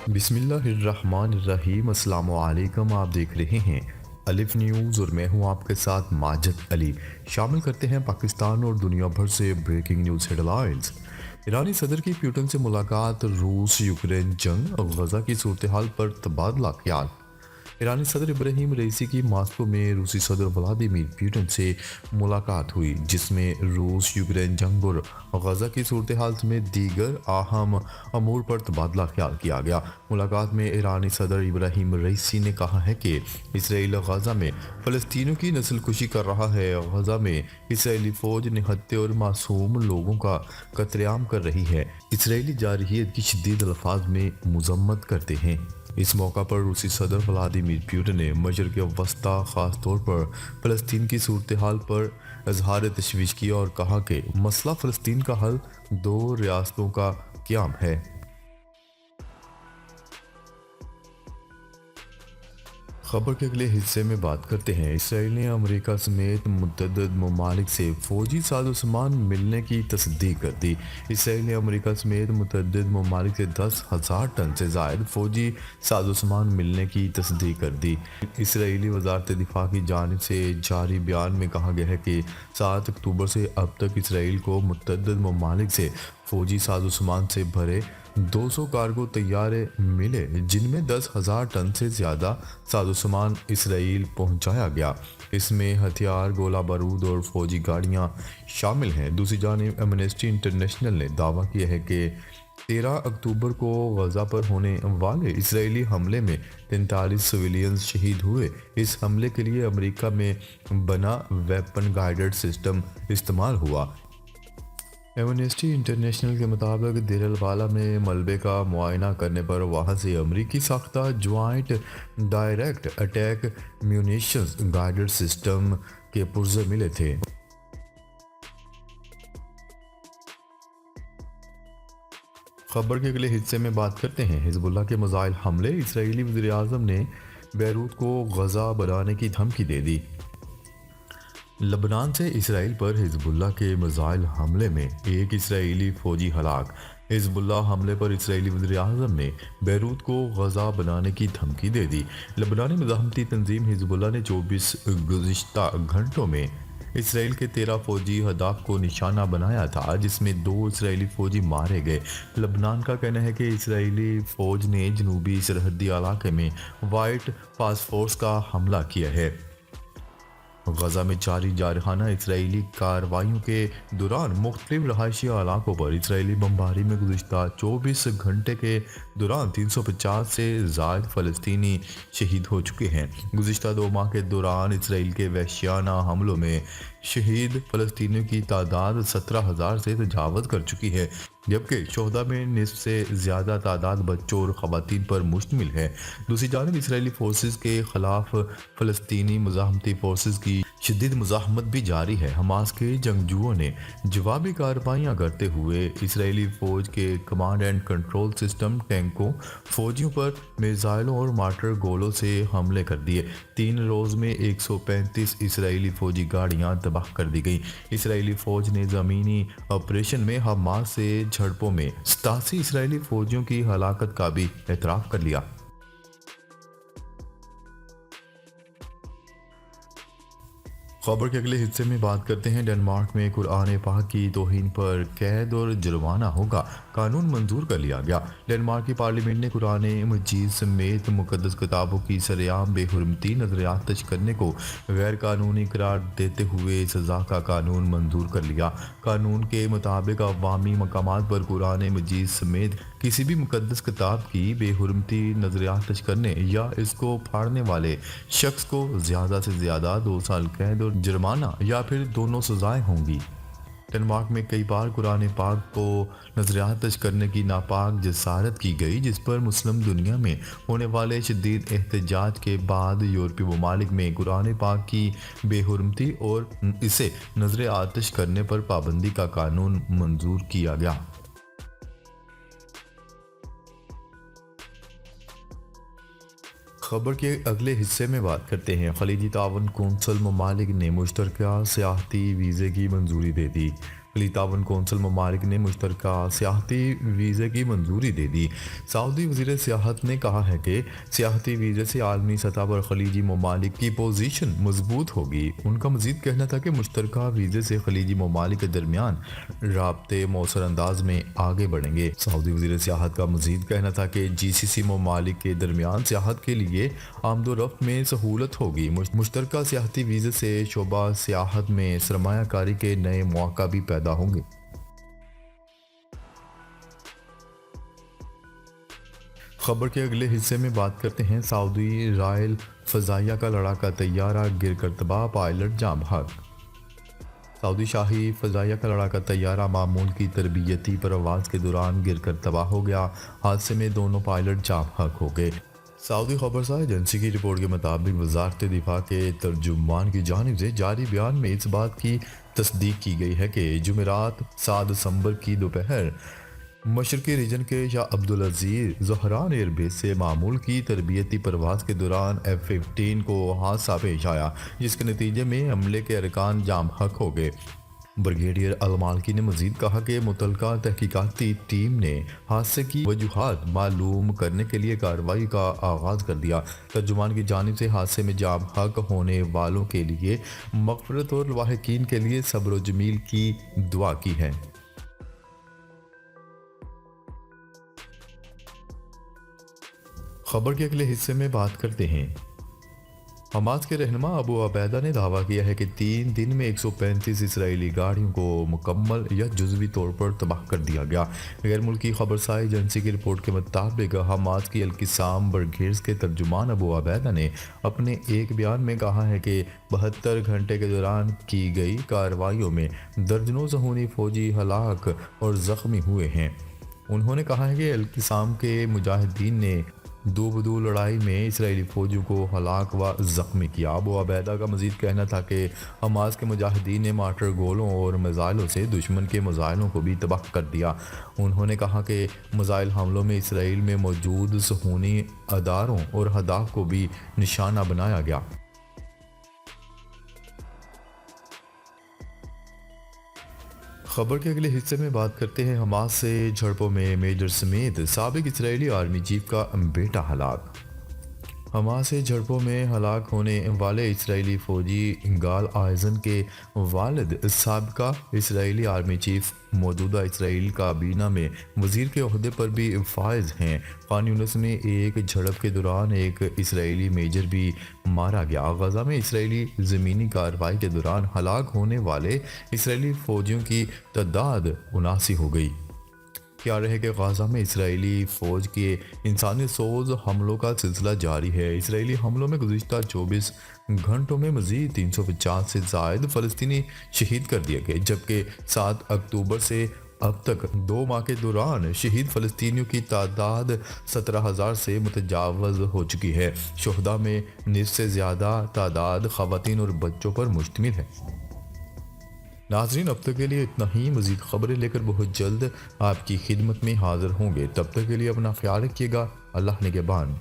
بسم اللہ الرحمن الرحیم۔ السلام علیکم، آپ دیکھ رہے ہیں الف نیوز اور میں ہوں آپ کے ساتھ ماجد علی۔ شامل کرتے ہیں پاکستان اور دنیا بھر سے بریکنگ نیوز ہیڈ لائنز۔ ایرانی صدر کی پیوٹن سے ملاقات، روس یوکرین جنگ اور غزہ کی صورتحال پر تبادلہ خیال۔ ایرانی صدر ابراہیم رئیسی کی ماسکو میں روسی صدر ولادیمیر پیوٹن سے ملاقات ہوئی، جس میں روس یوکرین جنگ اور غزہ کی صورتحال سمیت دیگر اہم امور پر تبادلہ خیال کیا گیا۔ ملاقات میں ایرانی صدر ابراہیم رئیسی نے کہا ہے کہ اسرائیل غزہ میں فلسطینیوں کی نسل کشی کر رہا ہے۔ غزہ میں اسرائیلی فوج نہتے اور معصوم لوگوں کا قتل عام کر رہی ہے۔ اسرائیلی جارحیت کی شدید الفاظ میں مذمت کرتے ہیں۔ اس موقع پر روسی صدر ولادیمیر پیوٹن نے مشرق وسطی، خاص طور پر فلسطین کی صورتحال پر اظہار تشویش کیا اور کہا کہ مسئلہ فلسطین کا حل دو ریاستوں کا قیام ہے۔ خبر کے اگلے حصے میں بات کرتے ہیں۔ اسرائیل نے امریکہ سمیت متعدد ممالک سے فوجی سازوسامان ملنے کی تصدیق کر دی۔ اسرائیل نے امریکہ سمیت متعدد ممالک سے 10,000 ٹن سے زائد فوجی سازوسامان ملنے کی تصدیق کر دی۔ اسرائیلی وزارت دفاع کی جانب سے جاری بیان میں کہا گیا ہے کہ 7 اکتوبر سے اب تک اسرائیل کو متعدد ممالک سے فوجی سازوسامان سے بھرے 200 کارگو طیارے ملے، جن میں 10,000 ٹن سے زیادہ سازوسامان اسرائیل پہنچایا گیا۔ اس میں ہتھیار، گولہ بارود اور فوجی گاڑیاں شامل ہیں۔ دوسری جانب ایمنسٹی انٹرنیشنل نے دعویٰ کیا ہے کہ 13 اکتوبر کو غزہ پر ہونے والے اسرائیلی حملے میں 43 سویلینز شہید ہوئے۔ اس حملے کے لیے امریکہ میں بنا ویپن گائیڈڈ سسٹم استعمال ہوا۔ ایمنسٹی انٹرنیشنل کے مطابق دیر البالہ میں ملبے کا معائنہ کرنے پر وہاں سے امریکی ساختہ joint direct attack munitions guided system کے پرزے ملے تھے۔ خبر کے اگلے حصے میں بات کرتے ہیں۔ حزب اللہ کے میزائل حملے، اسرائیلی وزیراعظم نے بیروت کو غزہ بنانے کی دھمکی دے دی۔ لبنان سے اسرائیل پر حزب اللہ کے میزائل حملے میں ایک اسرائیلی فوجی ہلاک۔ حزب اللہ حملے پر اسرائیلی وزیراعظم نے بیروت کو غزہ بنانے کی دھمکی دے دی۔ لبنانی مزاحمتی تنظیم حزب اللہ نے 24 گزشتہ گھنٹوں میں اسرائیل کے 13 فوجی اہداف کو نشانہ بنایا تھا، جس میں 2 اسرائیلی فوجی مارے گئے۔ لبنان کا کہنا ہے کہ اسرائیلی فوج نے جنوبی سرحدی علاقے میں وائٹ فاسفورس کا حملہ کیا ہے۔ غزہ میں جاری جارحانہ اسرائیلی کارروائیوں کے دوران مختلف رہائشی علاقوں پر اسرائیلی بمباری میں گزشتہ 24 گھنٹے کے دوران 350 سے زائد فلسطینی شہید ہو چکے ہیں۔ گزشتہ 2 ماہ کے دوران اسرائیل کے وحشیانہ حملوں میں شہید فلسطینیوں کی تعداد 17,000 سے تجاوز کر چکی ہے، جبکہ شہداء میں نصف سے زیادہ تعداد بچوں اور خواتین پر مشتمل ہے۔ دوسری جانب اسرائیلی فورسز کے خلاف فلسطینی مزاحمتی فورسز کی شدید مزاحمت بھی جاری ہے۔ حماس کے جنگجوؤں نے جوابی کارروائیاں کرتے ہوئے اسرائیلی فوج کے کمانڈ اینڈ کنٹرول سسٹم، ٹینکوں، فوجیوں پر میزائلوں اور مارٹر گولوں سے حملے کر دیے۔ 3 روز میں 135 اسرائیلی فوجی گاڑیاں تباہ کر دی گئیں۔ اسرائیلی فوج نے زمینی آپریشن میں حماس سے جھڑپوں میں 87 اسرائیلی فوجیوں کی ہلاکت کا بھی اعتراف کر لیا۔ خبر کے اگلے حصے میں بات کرتے ہیں۔ ڈنمارک میں قرآن پاک کی توہین پر قید اور جرمانہ ہوگا، قانون منظور کر لیا گیا۔ ڈنمارک کی پارلیمنٹ نے قرآن مجید سمیت مقدس کتابوں کی سرعام بے حرمتی نظریاتش کرنے کو غیر قانونی قرار دیتے ہوئے سزا کا قانون منظور کر لیا۔ قانون کے مطابق عوامی مقامات پر قرآن مجید سمیت کسی بھی مقدس کتاب کی بے حرمتی نظریاتش کرنے یا اس کو پھاڑنے والے شخص کو زیادہ سے زیادہ 2 سال قید اور جرمانہ یا پھر دونوں سزائیں ہوں گی۔ ڈنمارک میں کئی بار قرآن پاک کو نظریاتش کرنے کی ناپاک جسارت کی گئی، جس پر مسلم دنیا میں ہونے والے شدید احتجاج کے بعد یورپی ممالک میں قرآن پاک کی بے حرمتی اور اسے نظر آتش کرنے پر پابندی کا قانون منظور کیا گیا۔ خبر کے اگلے حصے میں بات کرتے ہیں۔ خلیجی تعاون کونسل ممالک نے مشترکہ سیاحتی ویزے کی منظوری دے دی۔ علی تعاون کونسل ممالک نے مشترکہ سیاحتی ویزے کی منظوری دے دی۔ سعودی وزیر سیاحت نے کہا ہے کہ سیاحتی ویزے سے عالمی سطح پر خلیجی ممالک کی پوزیشن مضبوط ہوگی۔ ان کا مزید کہنا تھا کہ مشترکہ ویزے سے خلیجی ممالک کے درمیان رابطے مؤثر انداز میں آگے بڑھیں گے۔ سعودی وزیر سیاحت کا مزید کہنا تھا کہ GCC ممالک کے درمیان سیاحت کے لیے آمد و رفت میں سہولت ہوگی۔ مشترکہ سیاحتی ویزے سے شعبہ سیاحت میں سرمایہ کاری کے نئے مواقع بھی پیدا ہوں گے۔ خبر کے اگلے حصے میں بات کرتے ہیں سعودی رائل فضائیہ کا لڑاکا طیارہ گر کر تباہ، پائلٹ جاں بحق۔ سعودی شاہی فضائیہ کا لڑاکا طیارہ معمول کی تربیتی پرواز کے دوران گر کر تباہ ہو گیا۔ حادثے میں دونوں پائلٹ جاں بحق ہو گئے۔ سعودی خبرساز ایجنسی کی رپورٹ کے مطابق وزارت دفاع کے ترجمان کی جانب سے جاری بیان میں اس بات کی تصدیق کی گئی ہے کہ جمعرات 7 دسمبر کی دوپہر مشرقی ریجن کے شاہ عبدالعزیز زہران ایئر بیس سے معمول کی تربیتی پرواز کے دوران F-15 کو حادثہ پیش آیا، جس کے نتیجے میں عملے کے ارکان جاں بحق ہو گئے۔ بریگیڈیئر المالکی نے مزید کہا کہ متعلقہ تحقیقاتی ٹیم نے حادثے کی وجوہات معلوم کرنے کے لیے کارروائی کا آغاز کر دیا۔ ترجمان کی جانب سے حادثے میں جاں بحق ہونے والوں کے لیے مغفرت اور لاحقین کے لیے صبر و جمیل کی دعا کی ہے۔ خبر کے اگلے حصے میں بات کرتے ہیں۔ حماس کے رہنما ابو عبیدہ نے دعویٰ کیا ہے کہ 3 دن میں 135 اسرائیلی گاڑیوں کو مکمل یا جزوی طور پر تباہ کر دیا گیا۔ غیر ملکی خبرساز ایجنسی کی رپورٹ کے مطابق حماس کی القسام برگیڈز کے ترجمان ابو عبیدہ نے اپنے ایک بیان میں کہا ہے کہ 72 گھنٹے کے دوران کی گئی کارروائیوں میں درجنوں صہیونی فوجی ہلاک اور زخمی ہوئے ہیں۔ انہوں نے کہا ہے کہ القسام کے مجاہدین نے دو بدو لڑائی میں اسرائیلی فوجیوں کو ہلاک و زخمی کیا۔ ابو عبیدہ کا مزید کہنا تھا کہ حماس کے مجاہدین نے مارٹر گولوں اور میزائلوں سے دشمن کے میزائلوں کو بھی تباہ کر دیا۔ انہوں نے کہا کہ میزائل حملوں میں اسرائیل میں موجود صہیونی اداروں اور اہداف کو بھی نشانہ بنایا گیا۔ خبر کے اگلے حصے میں بات کرتے ہیں حماس سے جھڑپوں میں میجر سمیت سابق اسرائیلی آرمی چیف کا بیٹا ہلاک۔ حماس سے جھڑپوں میں ہلاک ہونے والے اسرائیلی فوجی گال آئزن کے والد سابقہ اسرائیلی آرمی چیف موجودہ اسرائیل کابینہ میں وزیر کے عہدے پر بھی فائز ہیں۔ خان یونس میں ایک جھڑپ کے دوران ایک اسرائیلی میجر بھی مارا گیا۔ غزہ میں اسرائیلی زمینی کارروائی کے دوران ہلاک ہونے والے اسرائیلی فوجیوں کی تعداد 79 ہو گئی۔ کیا رہے کہ غزہ میں اسرائیلی فوج کے انسانی سوز حملوں کا سلسلہ جاری ہے۔ اسرائیلی حملوں میں گزشتہ 24 گھنٹوں میں مزید 350 سے زائد فلسطینی شہید کر دیے گئے، جبکہ 7 اکتوبر سے اب تک 2 ماہ کے دوران شہید فلسطینیوں کی تعداد 17,000 سے متجاوز ہو چکی ہے۔ شہداء میں نصف سے زیادہ تعداد خواتین اور بچوں پر مشتمل ہے۔ ناظرین، اب تک کے لیے اتنا ہی۔ مزید خبریں لے کر بہت جلد آپ کی خدمت میں حاضر ہوں گے۔ تب تک کے لیے اپنا خیال رکھیے گا۔ اللہ نگہبان۔